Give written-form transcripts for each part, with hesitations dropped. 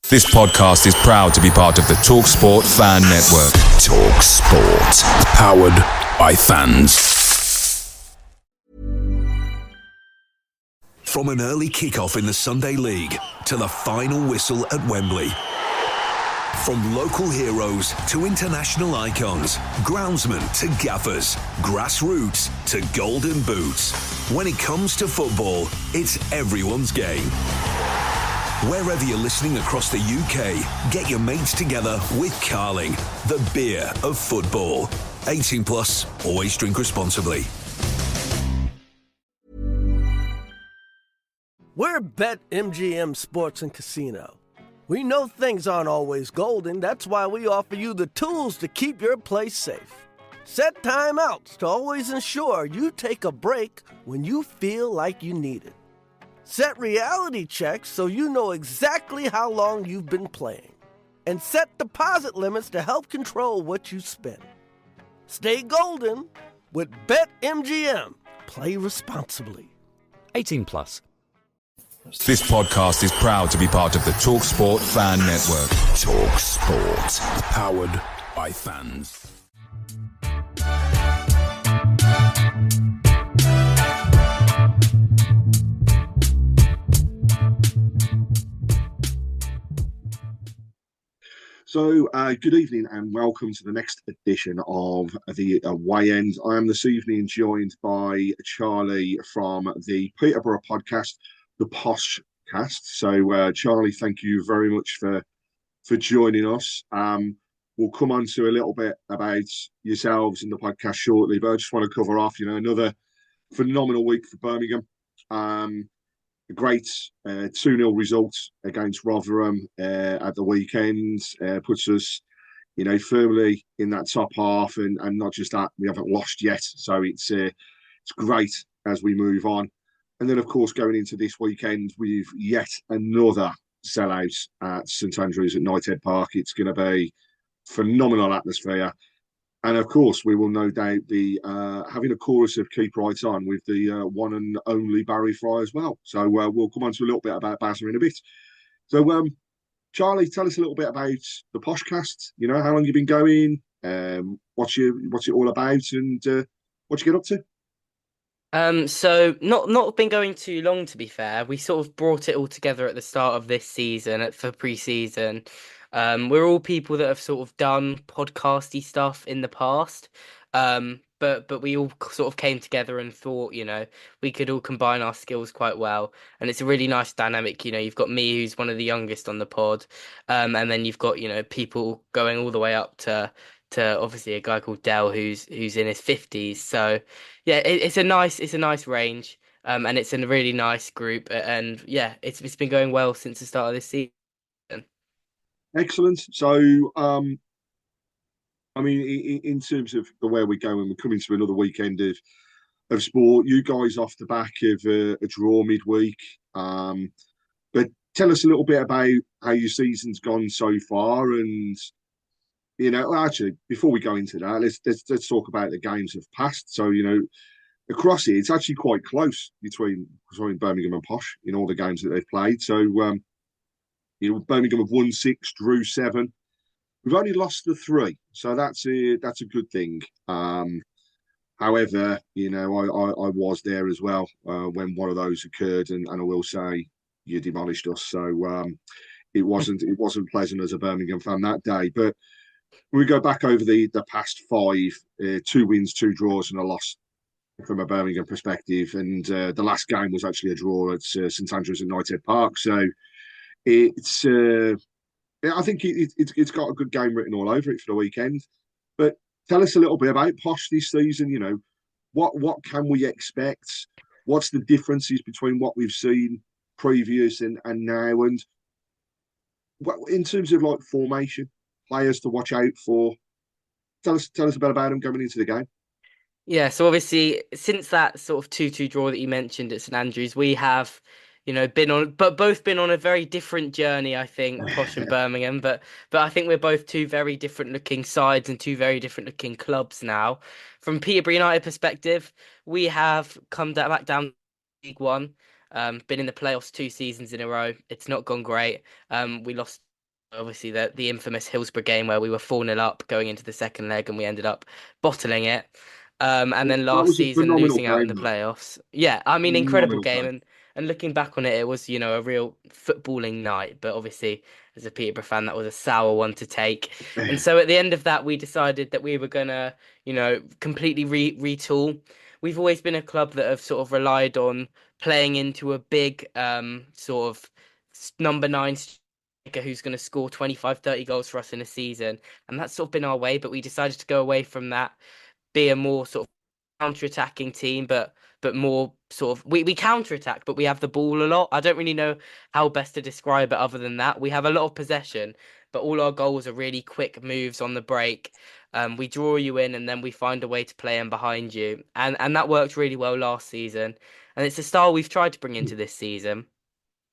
This podcast is proud to be part of the TalkSport Fan Network. TalkSport. Powered by fans. From an early kickoff in the Sunday League to the final whistle at Wembley. From local heroes to international icons, groundsmen to gaffers, grassroots to golden boots. When it comes to football, it's everyone's game. Wherever you're listening across the UK, get your mates together with Carling, the beer of football. 18 plus, always drink responsibly. We're BetMGM Sports and Casino. We know things aren't always golden. That's why we offer you the tools to keep your place safe. Set timeouts to always ensure you take a break when you feel like you need it. Set reality checks so you know exactly how long you've been playing. And set deposit limits to help control what you spend. Stay golden with BetMGM. Play responsibly. 18 plus. This podcast is proud to be part of the TalkSport Fan Network. TalkSport. Powered by fans. So, good evening and welcome to the next edition of the Away End. I am this evening joined by Charlie from the Peterborough podcast, the PoshCast. So, Charlie, thank you very much for joining us. We'll come on to a little bit about yourselves in the podcast shortly, but I just want to cover off, another phenomenal week for Birmingham. A great 2-0 result against Rotherham at the weekend puts us, firmly in that top half, and not just that, we haven't lost yet. So it's great as we move on. And then, of course, going into this weekend with yet another sellout at St Andrews at Knighthead Park. It's going to be phenomenal atmosphere. And, of course, we will no doubt be having a chorus of Keep Right On with the one and only Barry Fry as well. So we'll come on to a little bit about Bazza in a bit. So, Charlie, tell us a little bit about the PoshCast. How long you've been going, what's it all about, and what you get up to? So not been going too long, to be fair. We sort of brought it all together at the start of this season for pre-season. We're all people that have sort of done podcasty stuff in the past. But we all sort of came together and thought, we could all combine our skills quite well. And it's a really nice dynamic. You've got me, who's one of the youngest on the pod. And then you've got, people going all the way up to obviously a guy called Dell who's in his 50s. So yeah, it's a nice range. And it's a really nice group. And yeah, it's been going well since the start of this season. Excellent. So, in terms of the way we're going, we're coming to another weekend of sport. You guys off the back of a draw midweek. But tell us a little bit about how your season's gone so far. And, actually, before we go into that, let's talk about the games of past. So, across it, it's actually quite close between Birmingham and Posh in all the games that they've played. So, Birmingham have won 6, drew 7. We've only lost the 3, so that's a good thing. However, I was there as well when one of those occurred, and I will say you demolished us. So it wasn't pleasant as a Birmingham fan that day. But when we go back over the past 5, 2 wins, 2 draws, and a loss from a Birmingham perspective, and the last game was actually a draw at St Andrews at Knighthead Park. So it's I think it's got a good game written all over it for the weekend. But tell us a little bit about Posh this season. What can we expect? What's the differences between what we've seen previous and now? And what, in terms of like formation, players to watch out for, tell us a bit about them coming into the game. Yeah, so obviously since that sort of 2-2 draw that you mentioned at St Andrews, we have both been on a very different journey, I think, Posh and Birmingham. But I think we're both two very different looking sides and two very different looking clubs now. From Peterborough United perspective, we have come back down to League One. Been in the playoffs 2 seasons in a row. It's not gone great. We lost obviously the infamous Hillsborough game where we were 4-0 up going into the second leg and we ended up bottling it. And then That last was a season phenomenal losing out in game, the though. playoffs. Yeah, I mean, incredible Phenomenal game. game. And looking back on it, it was, a real footballing night. But obviously, as a Peterborough fan, that was a sour one to take. And so at the end of that, we decided that we were gonna, completely retool. We've always been a club that have sort of relied on playing into a big sort of number nine striker who's going to score 25, 30 goals for us in a season. And that's sort of been our way, but we decided to go away from that, be a more sort of counter-attacking team, but more sort of we counter-attack, but we have the ball a lot. I don't really know how best to describe it other than that. We have a lot of possession, but all our goals are really quick moves on the break. We draw you in and then we find a way to play in behind you. And that worked really well last season. And it's a style we've tried to bring into this season.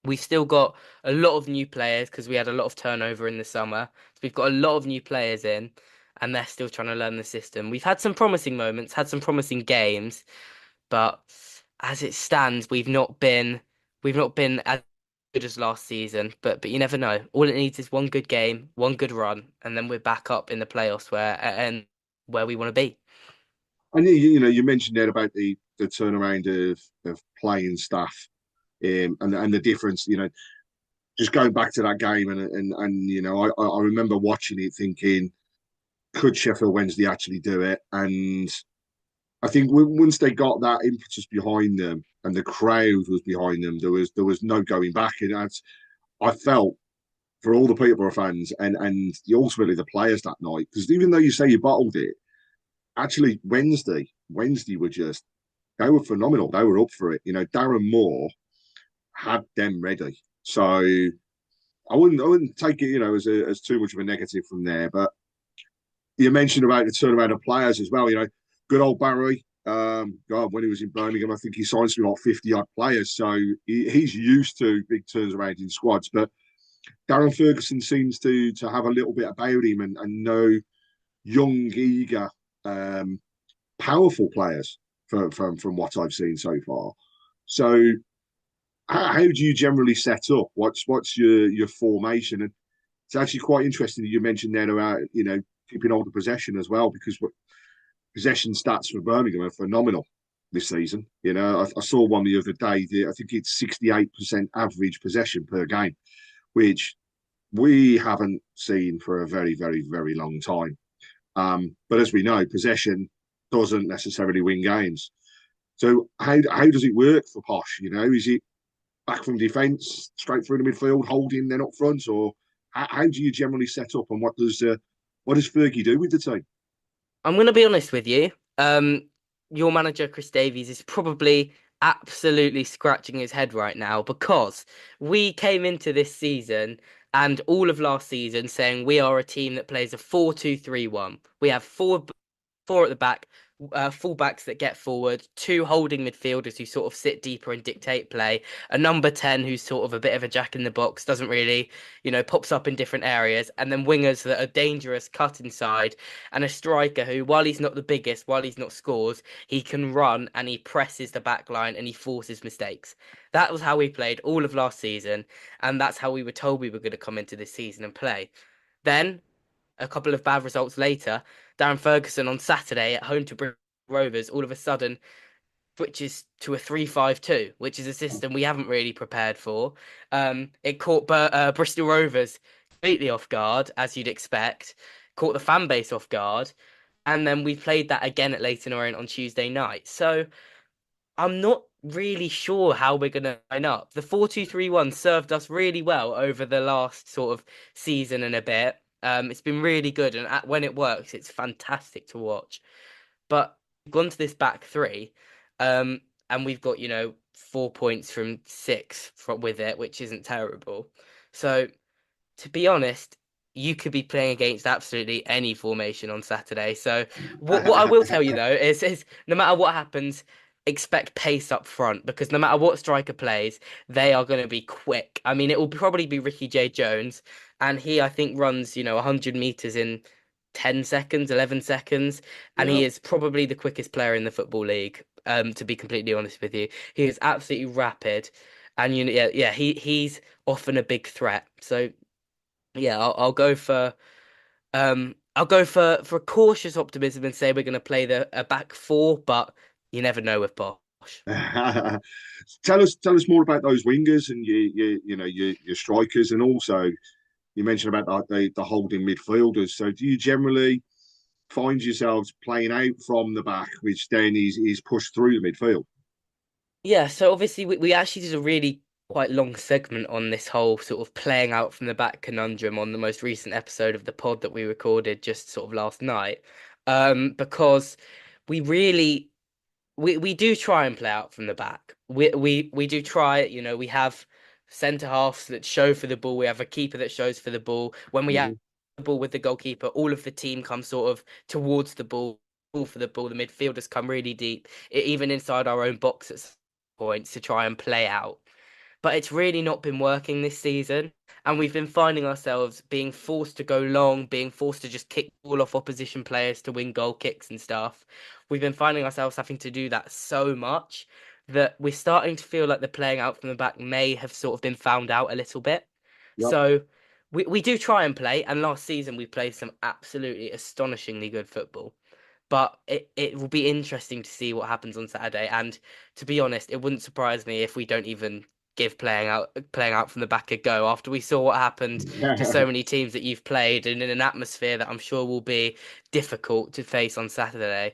We've still got a lot of new players because we had a lot of turnover in the summer. So we've got a lot of new players in, and they're still trying to learn the system. We've had some promising moments, had some promising games, but as it stands, we've not been as good as last season. But you never know. All it needs is one good game, one good run, and then we're back up in the playoffs where we want to be. And you mentioned there about the turnaround of playing staff, and the difference. Just going back to that game, and I remember watching it thinking, could Sheffield Wednesday actually do it? And I think once they got that impetus behind them and the crowd was behind them, there was no going back. And I felt for all the Peterborough fans and ultimately the players that night, because even though you say you bottled it, actually Wednesday they were phenomenal. They were up for it. Darren Moore had them ready. So I wouldn't take it, as too much of a negative from there. But you mentioned about the turnaround of players as well. Good old Barry. God, when he was in Birmingham, I think he signed something like 50 odd players. So he's used to big turns around in squads. But Darren Ferguson seems to have a little bit about him and know young, eager, powerful players from what I've seen so far. So how do you generally set up? What's your formation? And it's actually quite interesting that you mentioned there about keeping hold of possession as well, because possession stats for Birmingham are phenomenal this season. I saw one the other day. I think it's 68% average possession per game, which we haven't seen for a very, very, very long time. But as we know, possession doesn't necessarily win games. So how does it work for Posh? Is it back from defence, straight through the midfield, holding, then up front, or how do you generally set up? And what does Fergie do with the team? I'm going to be honest with you. Your manager, Chris Davies, is probably absolutely scratching his head right now because we came into this season and all of last season saying we are a team that plays a 4-2-3-1. We have four at the back, fullbacks that get forward, two holding midfielders who sort of sit deeper and dictate play, a number 10 who's sort of a bit of a jack in the box, doesn't really, pops up in different areas, and then wingers that are dangerous, cut inside, and a striker who, while he's not the biggest, while he's not scores, he can run and he presses the back line and he forces mistakes. That was how we played all of last season, and that's how we were told we were going to come into this season and play. Then a couple of bad results later, Darren Ferguson on Saturday at home to Bristol Rovers all of a sudden switches to a 3-5-2, which is a system we haven't really prepared for. It caught Bristol Rovers completely off guard, as you'd expect, caught the fan base off guard, and then we played that again at Leyton Orient on Tuesday night. So I'm not really sure how we're going to line up. The 4-2-3-1 served us really well over the last sort of season and a bit. It's been really good, and when it works, it's fantastic to watch. But we've gone to this back three, and we've got 4 points from 6 with it, which isn't terrible. So to be honest, you could be playing against absolutely any formation on Saturday. So what I will tell you though is no matter what happens, expect pace up front because no matter what striker plays, they are going to be quick. I mean, it will probably be Ricky J. Jones, and he I think runs 100 meters in 10 seconds, 11 seconds, and Yeah. he is probably the quickest player in the Football League. To be completely honest with you, he is absolutely rapid, and he's often a big threat. So Yeah, I'll go for cautious optimism and say we're going to play a back four, but you never know with Bosch. Tell us more about those wingers and your strikers, and also you mentioned about the holding midfielders. So do you generally find yourselves playing out from the back, which then is pushed through the midfield? Yeah, so obviously we actually did a really quite long segment on this whole sort of playing out from the back conundrum on the most recent episode of the pod that we recorded just sort of last night. Because we really we do try and play out from the back. We do try it, we have centre halves that show for the ball, we have a keeper that shows for the ball. When we have Mhm. the ball with the goalkeeper, all of the team comes sort of towards the ball for the ball. The midfielders come really deep, even inside our own box at some points to try and play out. But it's really not been working this season. And we've been finding ourselves being forced to go long, being forced to just kick ball off opposition players to win goal kicks and stuff. We've been finding ourselves having to do that so much that we're starting to feel like the playing out from the back may have sort of been found out a little bit. Yep. So we do try and play, and last season we played some absolutely astonishingly good football. But it will be interesting to see what happens on Saturday. And to be honest, it wouldn't surprise me if we don't even give playing out from the back a go after we saw what happened to so many teams that you've played and in an atmosphere that I'm sure will be difficult to face on Saturday.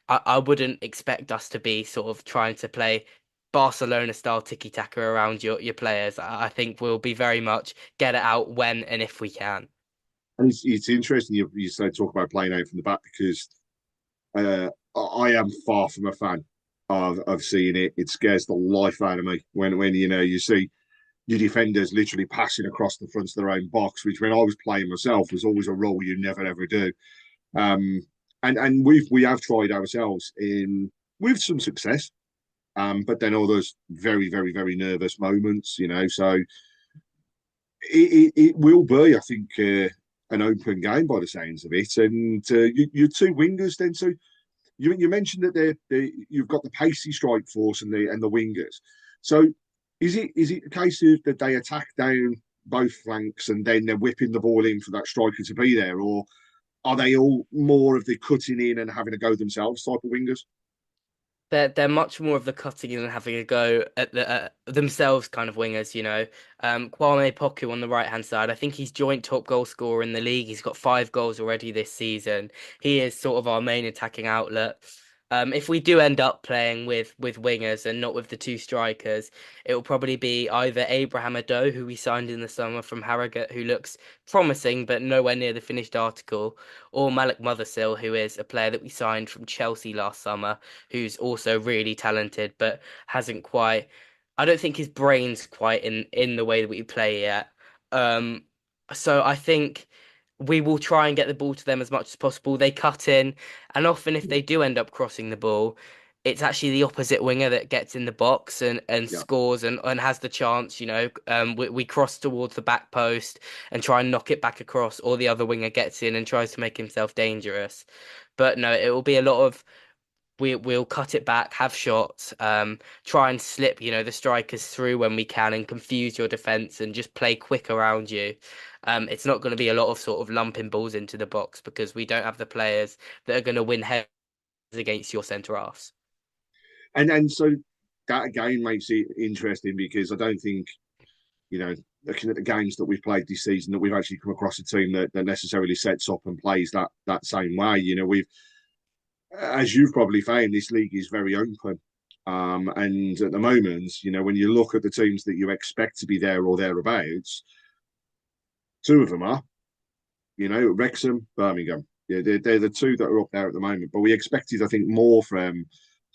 I wouldn't expect us to be sort of trying to play Barcelona style tiki-taka around your players. I think we'll be very much get it out when and if we can. And it's interesting you talk about playing out from the back because uh, I am far from a fan of seeing it. It scares the life out of me when you see your defenders literally passing across the front of their own box, which when I was playing myself was always a role you never ever do. Um, and we have tried ourselves in with some success, but then others very very very nervous moments. So it will be, I think, an open game by the sounds of it. And your two wingers then. So you mentioned that you've got the pacey strike force and the wingers. So is it a case of that they attack down both flanks and then they're whipping the ball in for that striker to be there, or are they all more of the cutting in and having a go themselves type of wingers? They're much more of the cutting in and having a go at the themselves kind of wingers. Kwame Poku on the right hand side. I think he's joint top goal scorer in the league. He's got 5 goals already this season. He is sort of our main attacking outlet. If we do end up playing with wingers and not with the two strikers, it will probably be either Abraham Ado, who we signed in the summer from Harrogate, who looks promising but nowhere near the finished article, or Malik Mothersill, who is a player that we signed from Chelsea last summer who's also really talented, but hasn't quite. I don't think his brain's quite in the way that we play yet. Um, so I think we will try and get the ball to them as much as possible. They cut in, and often if they do end up crossing the ball, it's actually the opposite winger that gets in the box and Yeah. scores and has the chance. We cross towards the back post and try and knock it back across, or the other winger gets in and tries to make himself dangerous. But no, it will be a lot of we'll cut it back, have shots, try and slip, the strikers through when we can and confuse your defense and just play quick around you. It's not going to be a lot of sort of lumping balls into the box because we don't have the players that are going to win heads against your centre halves. And so that again makes it interesting because I don't think, looking at the games that we've played this season, that we've actually come across a team that necessarily sets up and plays that same way. We've, as you've probably found, this league is very open. And at the moment, when you look at the teams that you expect to be there or thereabouts, two of them are, Wrexham, Birmingham. Yeah, they're the two that are up there at the moment. But we expected, I think, more from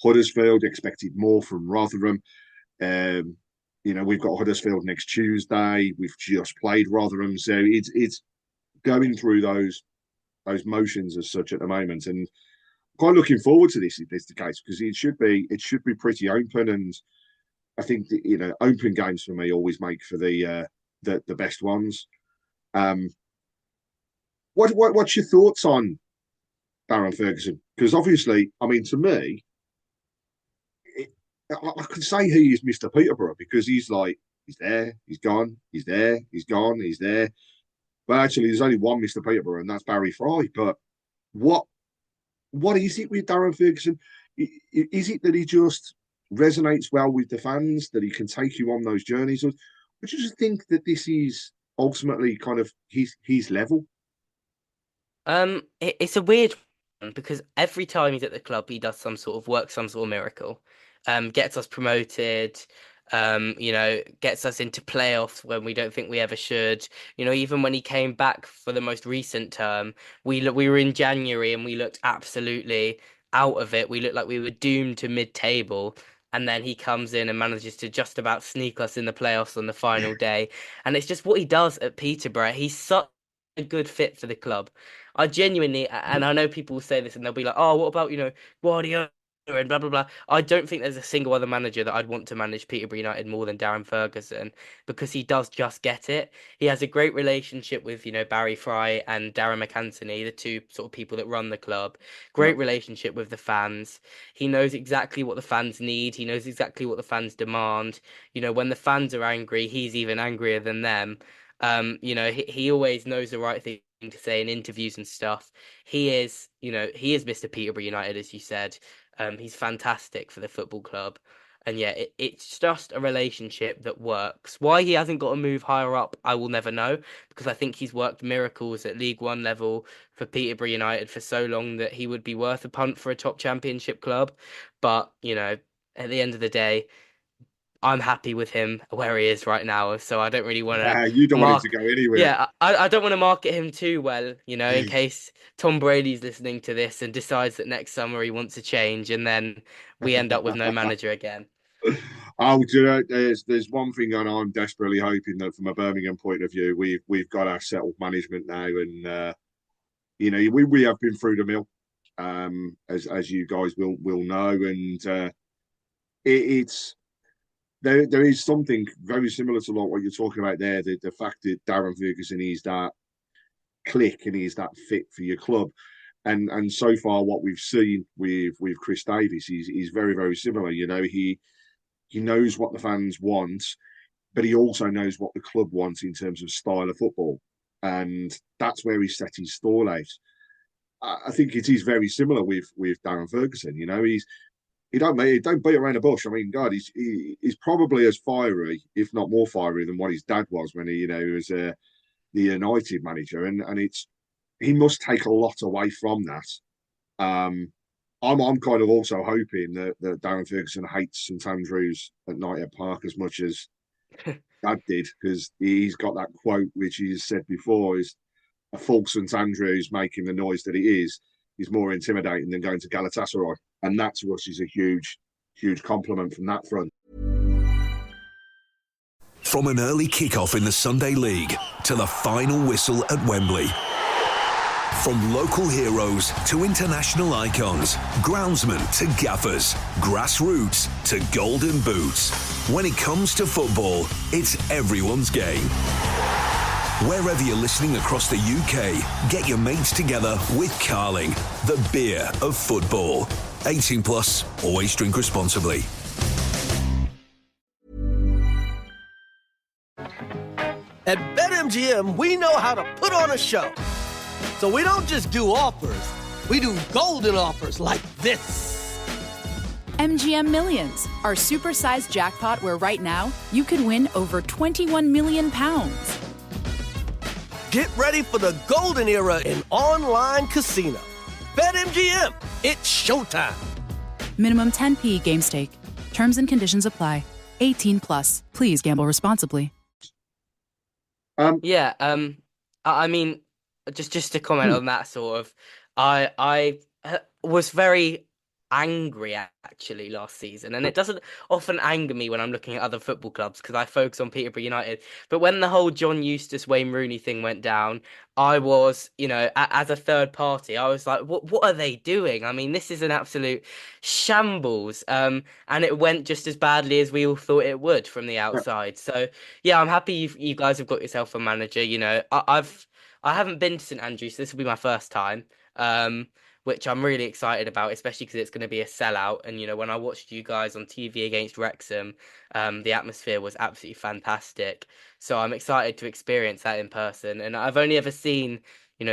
Huddersfield, expected more from Rotherham. Um, we've got Huddersfield next Tuesday. We've just played Rotherham, so it's going through those motions as such at the moment, and quite looking forward to this if this is the case because it should be pretty open, and I think open games for me always make for the best ones. Um, what's your thoughts on Baron Ferguson? Because obviously, I mean, to me, I could say he is Mr. Peterborough because he's there, he's gone, he's there, he's gone, he's there. Well, actually, there's only one Mr. Peterborough, and that's Barry Fry. But what what is it with Darren Ferguson? Is it that he just resonates well with the fans, that he can take you on those journeys? Or do you just think that this is ultimately kind of his level? It's a weird one because every time he's at the club, he does some sort of work, some sort of miracle. Gets us promoted. Gets us into playoffs when we don't think we ever should. Even when he came back for the most recent term, we were in January and we looked absolutely out of it. We looked like we were doomed to mid-table. And then he comes in and manages to just about sneak us in the playoffs on the final day. And it's just what he does at Peterborough. He's such a good fit for the club. I genuinely, and I know people will say this and they'll be like, oh, what about, Guardiola and blah, blah, blah. I don't think there's a single other manager that I'd want to manage Peterborough United more than Darren Ferguson because he does just get it. He has a great relationship with, Barry Fry and Darren McAntony, the two sort of people that run the club. Yeah, Great relationship with the fans. He knows exactly what the fans need. He knows exactly what the fans demand. When the fans are angry, he's even angrier than them. He always knows the right thing to say in interviews and stuff. He is Mr. Peterborough United, as you said. He's fantastic for the football club. And yeah, it's just a relationship that works. Why he hasn't got to move higher up, I will never know, because I think he's worked miracles at League One level for Peterborough United for so long that he would be worth a punt for a top championship club. But, at the end of the day, I'm happy with him where he is right now, so I don't really want to you don't want him to mark. go anywhere. Yeah, I don't want to market him too well, in case Tom Brady's listening to this and decides that next summer he wants to change, and then we end up with no manager again. Oh, do you know, there's one thing, and I'm desperately hoping that from a Birmingham point of view, we've got our settled management now, and we have been through the mill, as you guys will know, and it's there is something very similar to like what you're talking about there, the fact that Darren Ferguson is that click and he's that fit for your club. And so far, what we've seen with Chris Davis is very, very similar. He knows what the fans want, but he also knows what the club wants in terms of style of football, and that's where he set his stall out. I think it is very similar with Darren Ferguson. He don't beat around the bush. I mean, God, he's probably as fiery, if not more fiery, than what his dad was when he was the United manager, and he must take a lot away from that. I'm kind of also hoping that Darren Ferguson hates St Andrews at Knighthead Park as much as Dad did, because he's got that quote which he's said before: "Is a full St Andrews making the noise that it is more intimidating than going to Galatasaray," and that to us is a huge, huge compliment from that front. From an early kick-off in the Sunday League to the final whistle at Wembley. From local heroes to international icons, groundsmen to gaffers, grassroots to golden boots. When it comes to football, it's everyone's game. Wherever you're listening across the UK, get your mates together with Carling, the beer of football. 18 plus, always drink responsibly. At BetMGM, we know how to put on a show. So we don't just do offers, we do golden offers like this. MGM Millions, our supersized jackpot where right now you could win over £21 million. Get ready for the golden era in online casino. BetMGM, it's showtime. Minimum 10p game stake. Terms and conditions apply. 18 plus. Please gamble responsibly. Yeah, I mean, just to comment on that sort of, I was very angry actually last season, and it doesn't often anger me when I'm looking at other football clubs because I focus on Peterborough United. But when the whole John Eustace, Wayne Rooney thing went down, I was, as a third party, I was like, what are they doing? I mean, this is an absolute shambles. And it went just as badly as we all thought it would from the outside. So yeah, I'm happy you guys have got yourself a manager. I haven't been to St Andrews, so this will be my first time. Which I'm really excited about, especially because it's going to be a sellout. And, when I watched you guys on TV against Wrexham, the atmosphere was absolutely fantastic. So I'm excited to experience that in person. And I've only ever seen,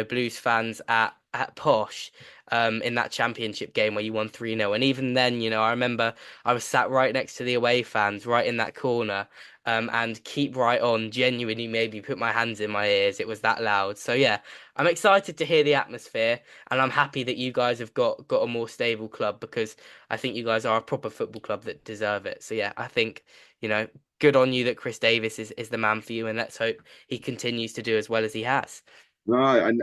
Blues fans at Posh in that championship game where you won 3-0. And even then, I remember I was sat right next to the away fans, right in that corner. And keep right on, genuinely maybe put my hands in my ears. It was that loud. So yeah, I'm excited to hear the atmosphere, and I'm happy that you guys have got a more stable club, because I think you guys are a proper football club that deserve it. So yeah, I think, good on you that Chris Davis is the man for you, and let's hope he continues to do as well as he has. No, and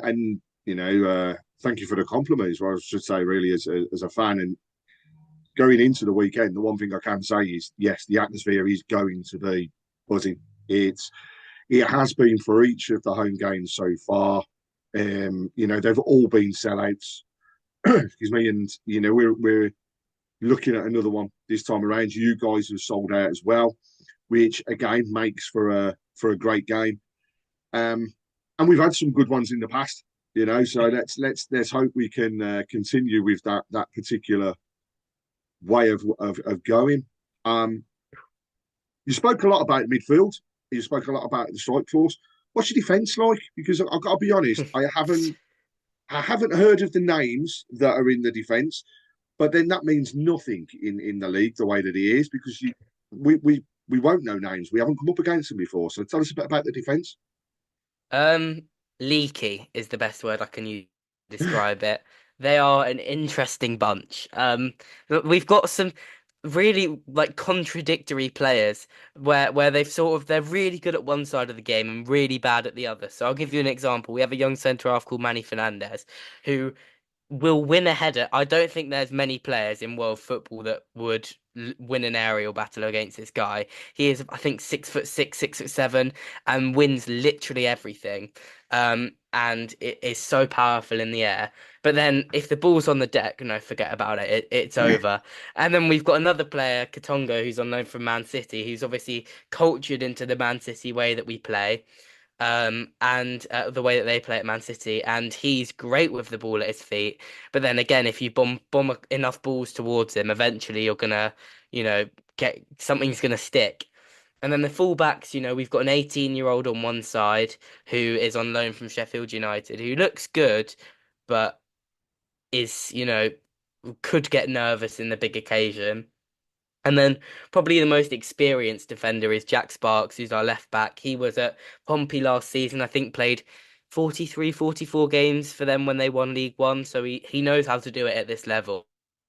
thank you for the compliments. Well, I should say, really, as a fan, and going into the weekend, the one thing I can say is, yes, the atmosphere is going to be buzzing. It has been for each of the home games so far. They've all been sellouts. Excuse me, and we're looking at another one this time around. You guys have sold out as well, which again makes for a great game. And we've had some good ones in the past, So let's hope we can continue with that particular way of going. You spoke a lot about midfield. You spoke a lot about the strike force. What's your defence like? Because I've got to be honest, I haven't heard of the names that are in the defence, but then that means nothing in the league the way that it is, because we won't know names. We haven't come up against them before. So tell us a bit about the defence. Um, Leaky is the best word I can use to describe it. They are an interesting bunch. We've got some really like contradictory players where they're really good at one side of the game and really bad at the other. So I'll give you an example. We have a young centre half called Manny Fernandez, who will win a header. I don't think there's many players in world football that would win an aerial battle against this guy. He is, I think, 6'6", 6'7", and wins literally everything. And it is so powerful in the air. But then if the ball's on the deck, no, forget about it. It's over. And then we've got another player, Katongo, who's on loan from Man City, who's obviously cultured into the Man City way that we play, and the way that they play at Man City, and he's great with the ball at his feet. But then again, if you bomb enough balls towards him, eventually you're gonna, get something's gonna stick. And then the fullbacks, we've got an 18-year-old on one side who is on loan from Sheffield United, who looks good, but is, could get nervous in the big occasion. And then probably the most experienced defender is Jack Sparks, who's our left back. He was at Pompey last season, I think played 43, 44 games for them when they won League One. So he knows how to do it at this level.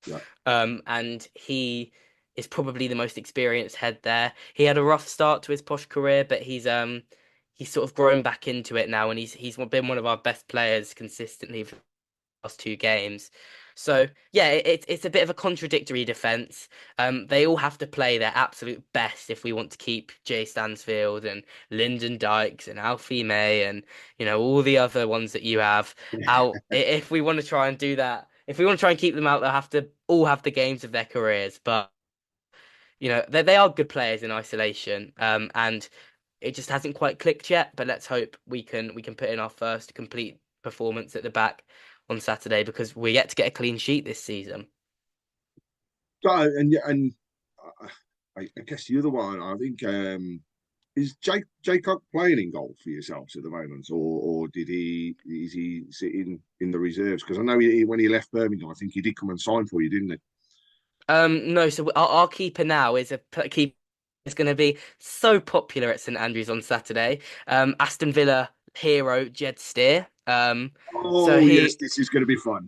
Yeah. And he is probably the most experienced head there. He had a rough start to his Posh career, but he's sort of grown back into it now, and he's been one of our best players consistently for the last two games. So yeah, it's a bit of a contradictory defense. They all have to play their absolute best if we want to keep Jay Stansfield and Lyndon Dykes and Alfie May and all the other ones that you have out. If we want to try and do that, if we want to try and keep them out, they'll have to all have the games of their careers. But they are good players in isolation. And it just hasn't quite clicked yet. But let's hope we can put in our first complete performance at the back on Saturday, because we're yet to get a clean sheet this season. And I guess the other one, I think, is Jacob playing in goal for yourselves at the moment, or is he sitting in the reserves? Because I know when he left Birmingham, I think he did come and sign for you, didn't he? No. So our keeper now is a keeper. Is going to be so popular at St Andrews on Saturday. Aston Villa hero Jed Steer. Yes, this is going to be fun.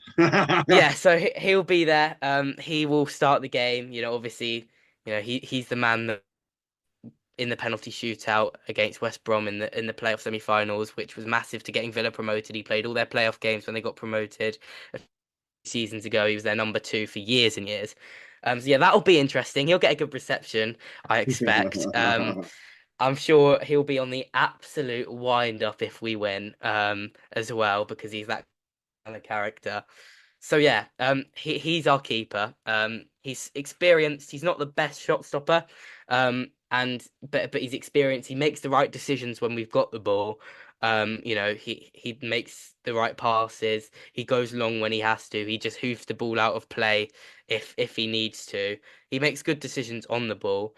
Yeah, so he'll be there. He will start the game. Obviously, he's the man that in the penalty shootout against West Brom in the playoff semi-finals, which was massive to getting Villa promoted. He played all their playoff games when they got promoted a few seasons ago. He was their number 2 for years and years. So yeah, that'll be interesting. He'll get a good reception, I expect. I'm sure he'll be on the absolute wind up if we win, as well, because he's that kind of character. So yeah, he's our keeper. He's experienced. He's not the best shot stopper, but he's experienced. He makes the right decisions when we've got the ball. He makes the right passes. He goes long when he has to. He just hoofs the ball out of play if he needs to. He makes good decisions on the ball.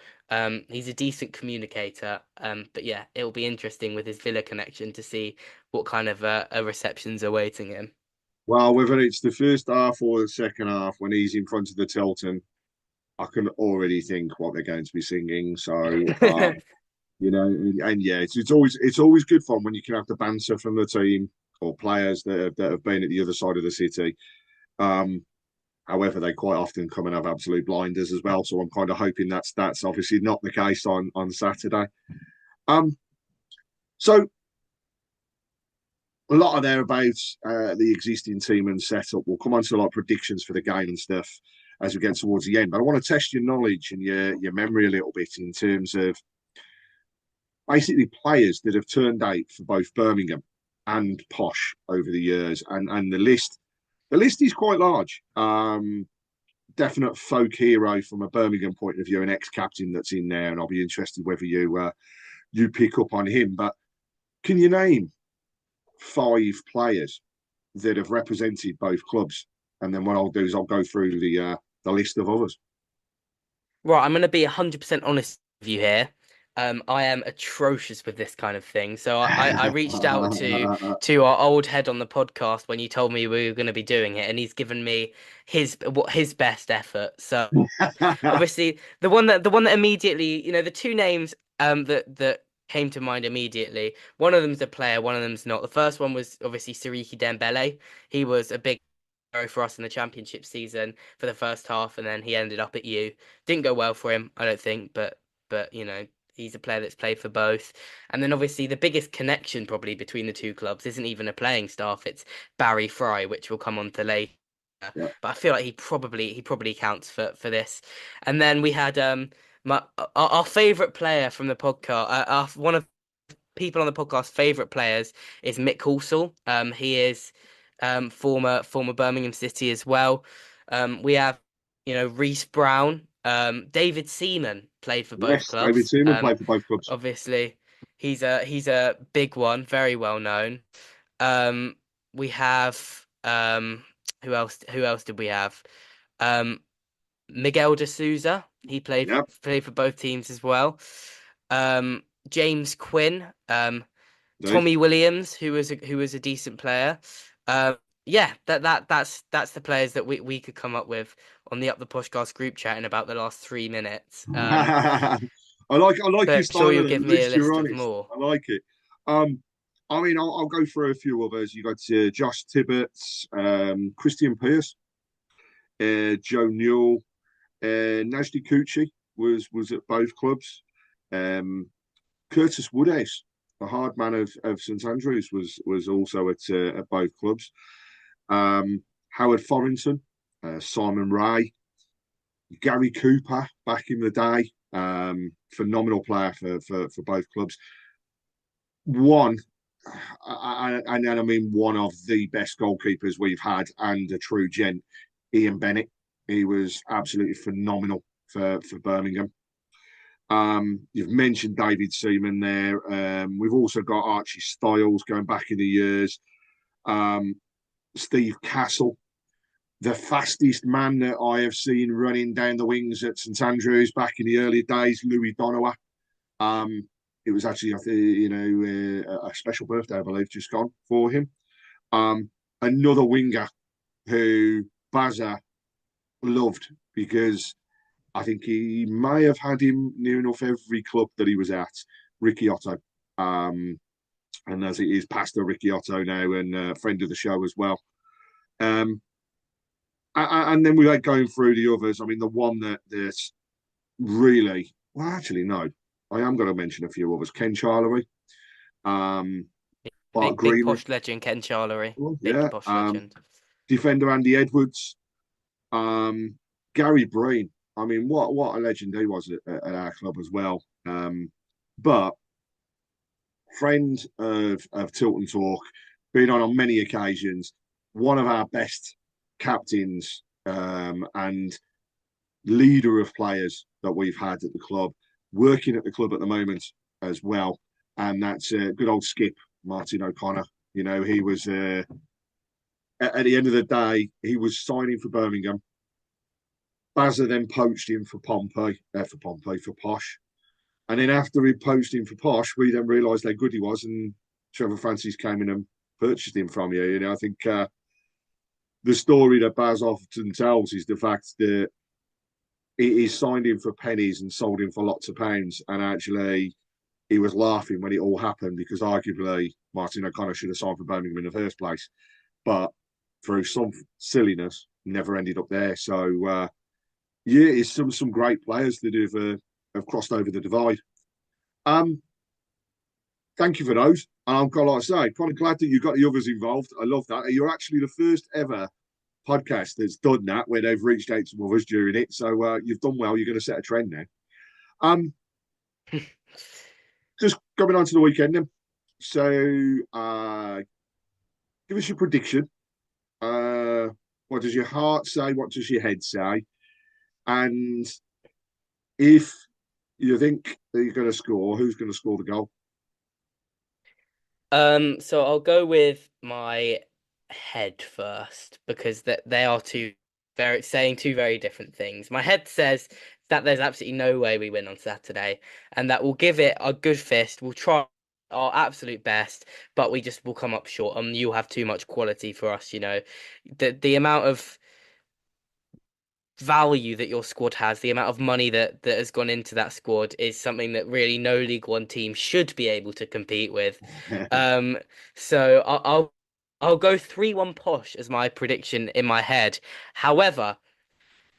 He's a decent communicator. But yeah, it'll be interesting with his Villa connection to see what kind of a reception's awaiting him. Well, whether it's the first half or the second half, when he's in front of the Tilton, I can already think what they're going to be singing. So, and yeah, it's always good fun when you can have the banter from the team or players that have been at the other side of the city. However, they quite often come and have absolute blinders as well. So I'm kind of hoping that's obviously not the case on Saturday. So a lot of there about the existing team and setup. We'll come on to like predictions for the game and stuff as we get towards the end. But I want to test your knowledge and your memory a little bit in terms of basically players that have turned out for both Birmingham and Posh over the years, and the list is quite large. Definite folk hero from a Birmingham point of view, an ex-captain that's in there, and I'll be interested whether you pick up on him. But can you name 5 players that have represented both clubs? And then what I'll do is I'll go through the list of others. Right, I'm going to be 100% honest with you here. I am atrocious with this kind of thing. So I reached out to our old head on the podcast when you told me we were going to be doing it, and he's given me his best effort. So obviously the one that immediately, the two names that came to mind immediately. One of them's a player, one of them's not. The first one was obviously Siriki Dembele. He was a big hero for us in the championship season for the first half, and then he ended up at U. Didn't go well for him, I don't think, but he's a player that's played for both. And then obviously the biggest connection probably between the two clubs isn't even a playing staff, it's Barry Fry, which we'll come on to later. Yeah. But I feel like he probably counts for this. And then we had our favourite player from the podcast, one of people on the podcast favourite players is Mick Halsall. He is former Birmingham City as well. We have Reece Brown. David Seaman played for both clubs. David Seaman played for both clubs. Obviously, he's a big one, very well known. We have who else did we have? Miguel de Souza. He played for both teams as well. James Quinn. Tommy Williams, who was a decent player. That's the players that we could come up with on the Up the PoshCast group chat in about the last 3 minutes. I like your style. Sure, you'll give me a list of more. I like it. I'll go through a few others. You got Josh Tibbetts, Christian Pearce, Joe Newell, Najdi Kuchi was at both clubs. Curtis Woodhouse, the hard man of St Andrews, was also at both clubs. Howard Forrington, Simon Ray, Gary Cooper back in the day, phenomenal player for both clubs. One of the best goalkeepers we've had, and a true gent, Ian Bennett. He was absolutely phenomenal for Birmingham. You've mentioned David Seaman there. We've also got Archie Styles going back in the years. Steve Castle, the fastest man that I have seen running down the wings at St Andrews back in the early days, Louis Donowa. It was actually, a special birthday, I believe, just gone for him. Another winger who Bazza loved, because I think he may have had him near enough every club that he was at, Ricky Otto. And as it is, Pastor Ricky Otto now, and friend of the show as well. And then we like going through the others. I mean, the one that's really, well, actually, no, I am going to mention a few others. Ken Charlery. Big Posh legend, Ken Charlery. Big Posh legend. Defender Andy Edwards. Gary Breen. I mean, what a legend he was at our club as well. But friend of Tilton Talk, been on many occasions, one of our best captains and leader of players that we've had at the club, working at the club at the moment as well. And that's good old Skip, Martin O'Connor. He was at the end of the day, he was signing for Birmingham. Bazza then poached him for Posh. And then after he poached him for Posh, we then realised how good he was, and Trevor Francis came in and purchased him from you. I think the story that Baz often tells is the fact that he signed him for pennies and sold him for lots of pounds, and actually he was laughing when it all happened because arguably Martin O'Connor should have signed for Birmingham in the first place, but through some silliness, never ended up there. So it's some great players that have crossed over the divide. Thank you for those. And I'm like I say, kind of glad that you got the others involved. I love that. You're actually the first ever podcast that's done that, where they've reached out to others during it. So you've done well. You're going to set a trend now. Just coming on to the weekend then. So give us your prediction. What does your heart say? What does your head say? And if you think that you're going to score, who's going to score the goal? So I'll go with my head first because they are saying two very different things. My head says that there's absolutely no way we win on Saturday, and that we'll give it a good fist. We'll try our absolute best, but we just will come up short, and you'll have too much quality for us. The amount of value that your squad has, the amount of money that has gone into that squad is something that really no League One team should be able to compete with. So I'll go 3-1 Posh as my prediction in my head. However,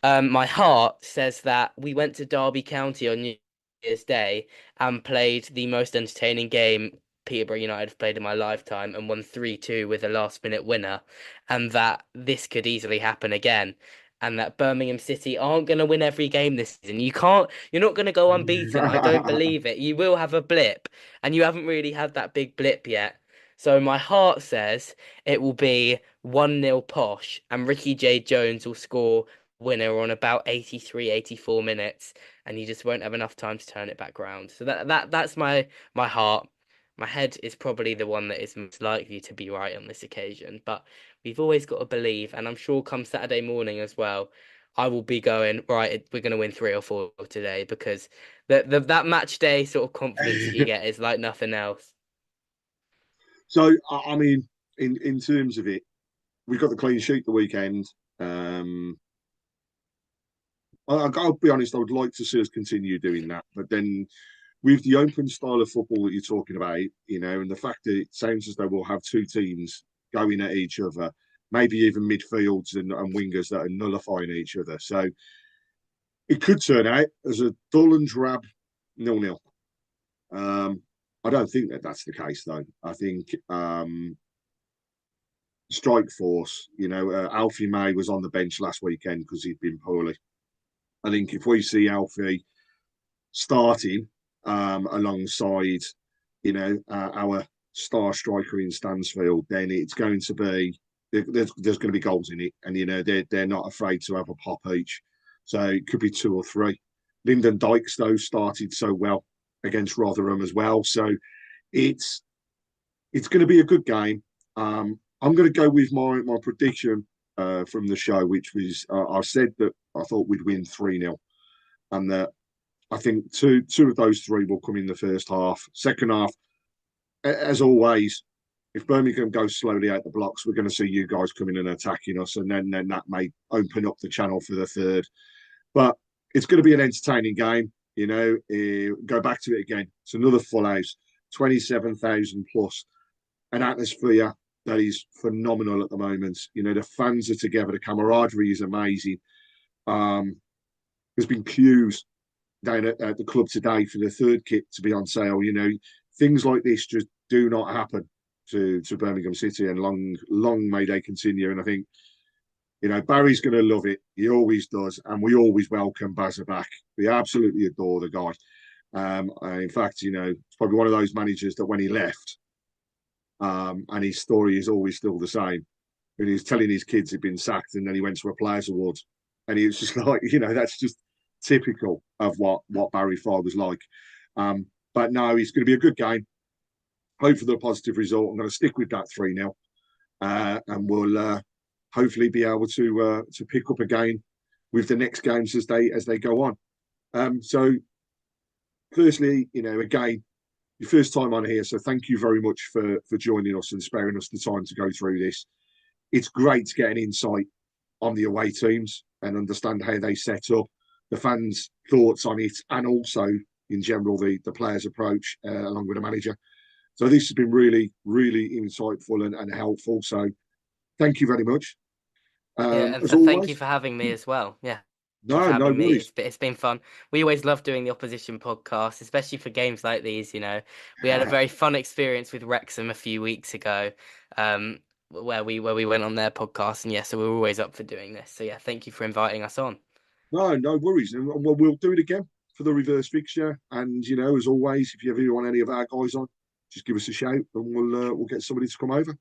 my heart says that we went to Derby County on New Year's Day and played the most entertaining game Peterborough United have played in my lifetime and won 3-2 with a last-minute winner, and that this could easily happen again. And that Birmingham City aren't going to win every game this season. You're not going to go unbeaten. I don't believe it. You will have a blip, and you haven't really had that big blip yet. So my heart says it will be 1-0 Posh, and Ricky J. Jones will score winner on about 83, 84 minutes, and you just won't have enough time to turn it back round. So that's my heart. My head is probably the one that is most likely to be right on this occasion, but we've always got to believe, and I'm sure come Saturday morning as well, I will be going, right, we're going to win 3 or 4 today, because that match day sort of confidence that you get is like nothing else. So, I mean, in terms of it, we got the clean sheet the weekend. I'll be honest, I would like to see us continue doing that, but then with the open style of football that you're talking about, and the fact that it sounds as though we'll have two teams going at each other, maybe even midfields and wingers that are nullifying each other. So it could turn out as a dull and drab 0-0. I don't think that's the case, though. I think strike force, Alfie May was on the bench last weekend because he'd been poorly. I think if we see Alfie starting alongside, our star striker in Stansfield, then it's going to be there's going to be goals in it, and they're not afraid to have a pop each. So it could be 2 or 3. Lyndon Dykes though started so well against Rotherham as well, so it's going to be a good game. I'm going to go with my prediction from the show, which was I said that I thought we'd win 3-0, and that I think two of those 3 will come in the first half. Second half, as always, if Birmingham goes slowly out the blocks, we're going to see you guys coming and attacking us, and then that may open up the channel for the third. But it's going to be an entertaining game. Go back to it again. It's another full house, 27,000 plus, an atmosphere that is phenomenal at the moment. The fans are together, the camaraderie is amazing. There's been queues down at the club today for the third kit to be on sale. Things like this just do not happen to Birmingham City, and long may they continue. And I think, Barry's going to love it. He always does. And we always welcome Bazza back. We absolutely adore the guy. In fact, it's probably one of those managers that when he left, and his story is always still the same. When he was telling his kids he'd been sacked and then he went to a Players Awards. And he was just like, that's just typical of what Barry Farr was like. But no, it's going to be a good game. hope for the positive result. I'm going to stick with that 3-0, and we'll hopefully be able to pick up again with the next games as they go on. So, firstly, again, your first time on here, so thank you very much for joining us and sparing us the time to go through this. It's great to get an insight on the away teams and understand how they set up, the fans' thoughts on it, and also, in general, the players' approach along with the manager. So this has been really, really insightful and helpful. So thank you very much. And thank you for having me as well. Yeah. No worries. It's been fun. We always love doing the opposition podcast, especially for games like these. We had a very fun experience with Wrexham a few weeks ago, where we went on their podcast, and so we're always up for doing this. So thank you for inviting us on. No worries, and we'll do it again for the reverse fixture. And as always, if you ever want any of our guys on, just give us a shout, and we'll get somebody to come over.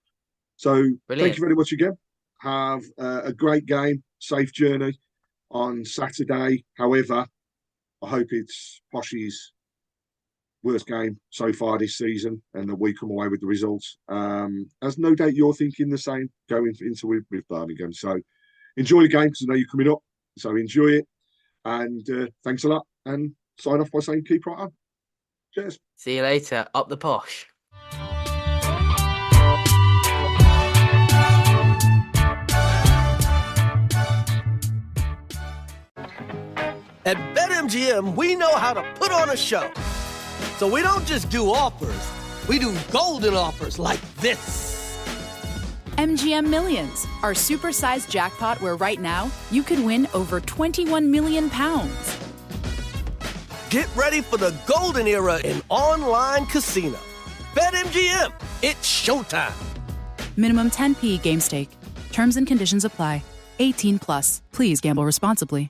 So Brilliant. Thank you very much again. Have a great game, safe journey on Saturday. However, I hope it's Posh's worst game so far this season, and that we come away with the results. As no doubt you're thinking the same going into with Birmingham. So enjoy the game, because I know you're coming up. So enjoy it, and thanks a lot. And sign off by saying keep right on. Cheers. See you later. Up the Posh. At BetMGM, we know how to put on a show. So we don't just do offers, we do golden offers like this. MGM Millions, our supersized jackpot where right now you could win over £21 million. Get ready for the golden era in online casino. BetMGM, it's showtime. Minimum 10p game stake. Terms and conditions apply. 18 plus. Please gamble responsibly.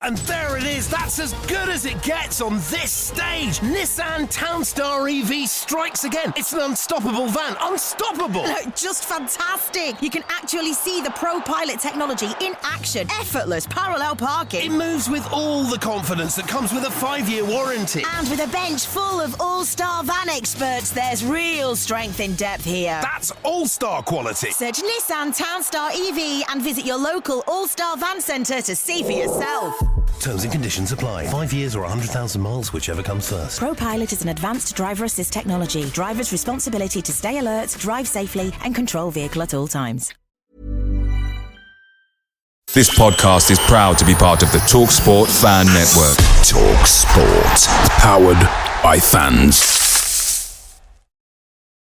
And there it is, that's as good as it gets on this stage. Nissan Townstar EV strikes again. It's an unstoppable van, unstoppable. Look, just fantastic. You can actually see the ProPilot technology in action. Effortless parallel parking. It moves with all the confidence that comes with a 5-year warranty. And with a bench full of all-star van experts, there's real strength in depth here. That's all-star quality. Search Nissan Townstar EV and visit your local all-star van centre to see for yourself. Terms and conditions apply. 5 years or 100,000 miles, whichever comes first. ProPilot is an advanced driver assist technology. Driver's responsibility to stay alert, drive safely, and control vehicle at all times. This podcast is proud to be part of the TalkSport Fan Network. TalkSport. Powered by fans.